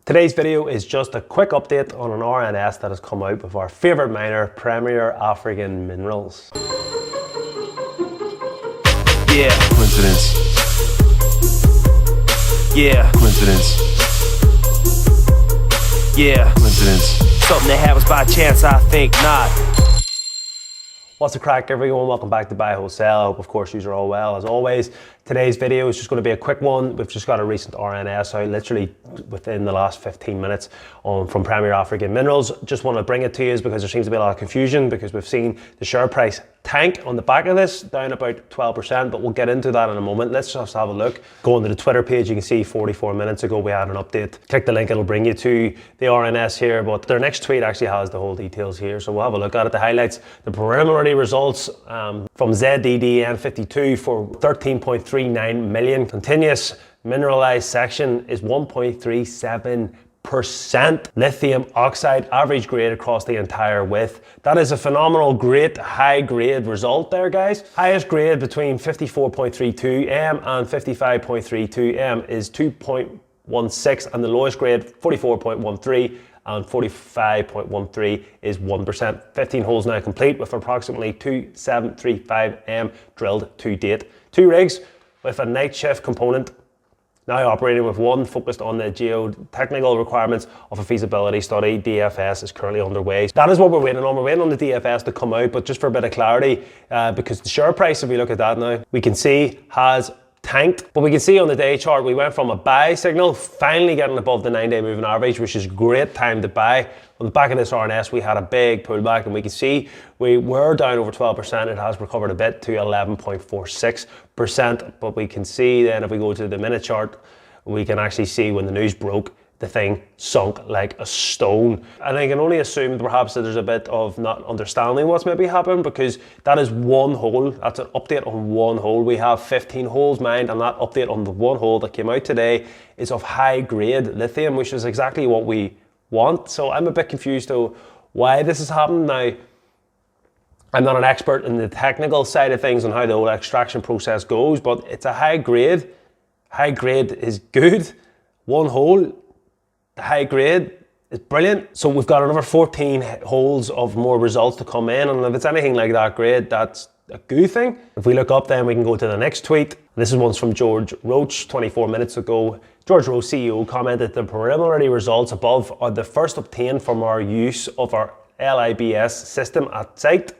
Today's video is just a quick update on an RNS that has come out with our favourite miner, Premier African Minerals. Yeah. Coincidence. Yeah. Coincidence. Yeah. Coincidence. Something that happens by chance, I think not. What's the crack, everyone? Welcome back to Buy Wholesale. I hope, of course, you are all well. As always, today's video is just going to be a quick one. We've just got a recent RNS out, literally within the last 15 minutes from Premier African Minerals. Just want to bring it to you because there seems to be a lot of confusion because we've seen the share price tank on the back of this, down about 12%, but we'll get into that in a moment. Let's just have a look. Go onto the Twitter page, you can see 44 minutes ago we had an update. Click the link, it'll bring you to the RNS here, but their next tweet actually has the whole details here, so we'll have a look at it. The highlights, the preliminary results from ZDDN52 for 13.39 million. Continuous mineralized section is 1.37%. Lithium oxide average grade across the entire width. That is a phenomenal, great high grade result there, guys. Highest grade between 54.32 M and 55.32 M is 2.16, and the lowest grade 44.13 and 45.13 is 1%. 15 holes now complete with approximately 2735 M drilled to date. 2 rigs with a night shift component now operating, with one focused on the geotechnical requirements of a feasibility study. DFS is currently underway. That is what we're waiting on. We're waiting on the DFS to come out, but just for a bit of clarity, because the share price, if we look at that now, we can see has tanked, but we can see on the day chart we went from a buy signal, finally getting above the 9-day moving average, which is a great time to buy. On the back of this RNS we had a big pullback, and we can see we were down over 12%. It has recovered a bit to 11.46%, but we can see then if we go to the minute chart, we can actually see when the news broke, the thing sunk like a stone. And I can only assume perhaps that there's a bit of not understanding what's maybe happened, because that is one hole, that's an update on one hole. We have 15 holes mined, and that update on the one hole that came out today is of high grade lithium, which is exactly what we want. So I'm a bit confused to why this has happened. Now, I'm not an expert in the technical side of things on how the whole extraction process goes, but it's a high grade. High grade is good. One hole, the high grade is brilliant. So we've got another 14 holes of more results to come in, and if it's anything like that grade, that's a good thing. If we look up, then we can go to the next tweet. This is one's from George Roach 24 minutes ago. George Roach, CEO, commented the preliminary results above are the first obtained from our use of our LIBS system at site.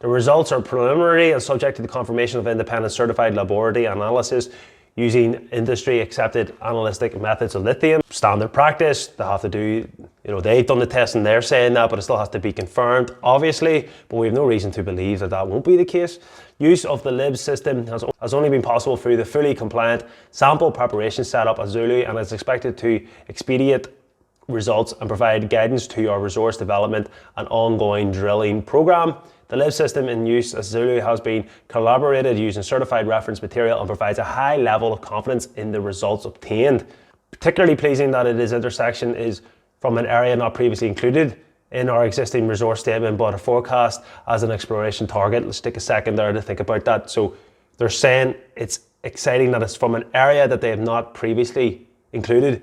The results are preliminary and subject to the confirmation of independent certified laboratory analysis using industry accepted analytic methods of lithium. Standard practice, they have to do, they've done the testing, they're saying that, but it still has to be confirmed, obviously, but we have no reason to believe that that won't be the case. Use of the LIBS system has only been possible through the fully compliant sample preparation setup at Zulu, and is expected to expedite results and provide guidance to our resource development and ongoing drilling program. The LIBS system in use at Zulu has been collaborated using certified reference material and provides a high level of confidence in the results obtained. Particularly pleasing that its intersection is from an area not previously included in our existing resource statement, but a forecast as an exploration target. Let's take a second there to think about that. So they're saying it's exciting that it's from an area that they have not previously included.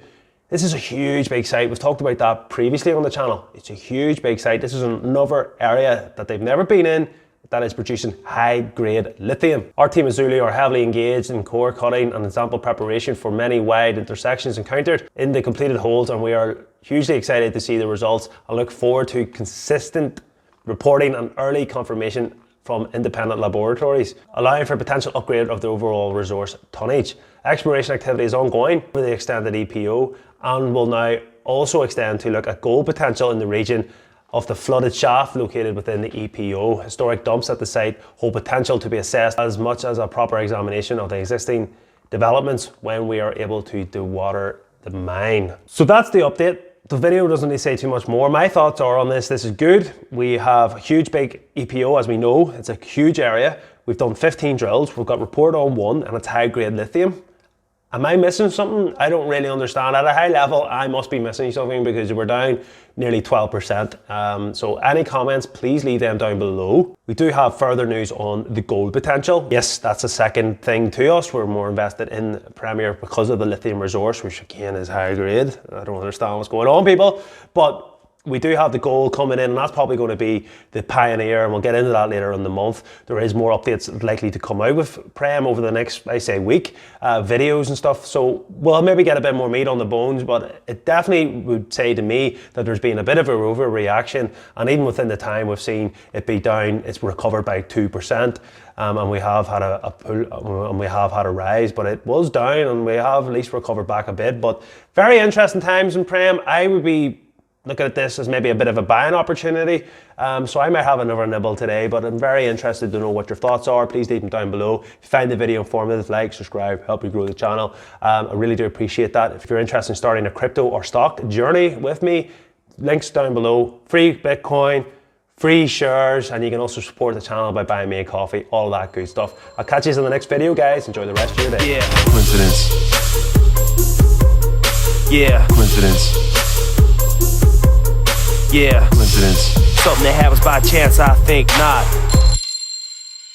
This is a huge big site. We've talked about that previously on the channel. It's a huge big site. This is another area that they've never been in that is producing high grade lithium. Our team at Zulu are heavily engaged in core cutting and sample preparation for many wide intersections encountered in the completed holes, and we are hugely excited to see the results and look forward to consistent reporting and early confirmation from independent laboratories, allowing for potential upgrade of the overall resource tonnage. Exploration activity is ongoing for the extended EPO and will now also extend to look at gold potential in the region of the flooded shaft located within the EPO. Historic dumps at the site hold potential to be assessed, as much as a proper examination of the existing developments when we are able to dewater the mine. So that's the update. The video doesn't need to say too much more. My thoughts are on this. This is good. We have a huge big EPO, as we know. It's a huge area. We've done 15 drills. We've got report on one, and it's high grade lithium. Am I missing something? I don't really understand. At a high level, I must be missing something because we're down nearly 12%. So any comments, please leave them down below. We do have further news on the gold potential. Yes, that's a second thing to us. We're more invested in Premier because of the lithium resource, which again is higher grade. I don't understand what's going on, people, but we do have the gold coming in, and that's probably going to be the pioneer, and we'll get into that later in the month. There is more updates likely to come out with PREM over the next, I say, week, videos and stuff. So we'll maybe get a bit more meat on the bones, but it definitely would say to me that there's been a bit of a overreaction, and even within the time we've seen it be down, it's recovered by 2%. And we have had a pull, and we have had a rise, but it was down, and we have at least recovered back a bit. But very interesting times in PREM. I would be looking at this as maybe a bit of a buying opportunity. So I might have another nibble today, but I'm very interested to know what your thoughts are. Please leave them down below. If you find the video informative, like, subscribe, help me grow the channel. I really do appreciate that. If you're interested in starting a crypto or stock journey with me, links down below. Free Bitcoin, free shares, and you can also support the channel by buying me a coffee, all of that good stuff. I'll catch you in the next video, guys. Enjoy the rest of your day. Yeah. Coincidence. Yeah. Coincidence. Yeah. Coincidence. Something that happens by chance, I think not.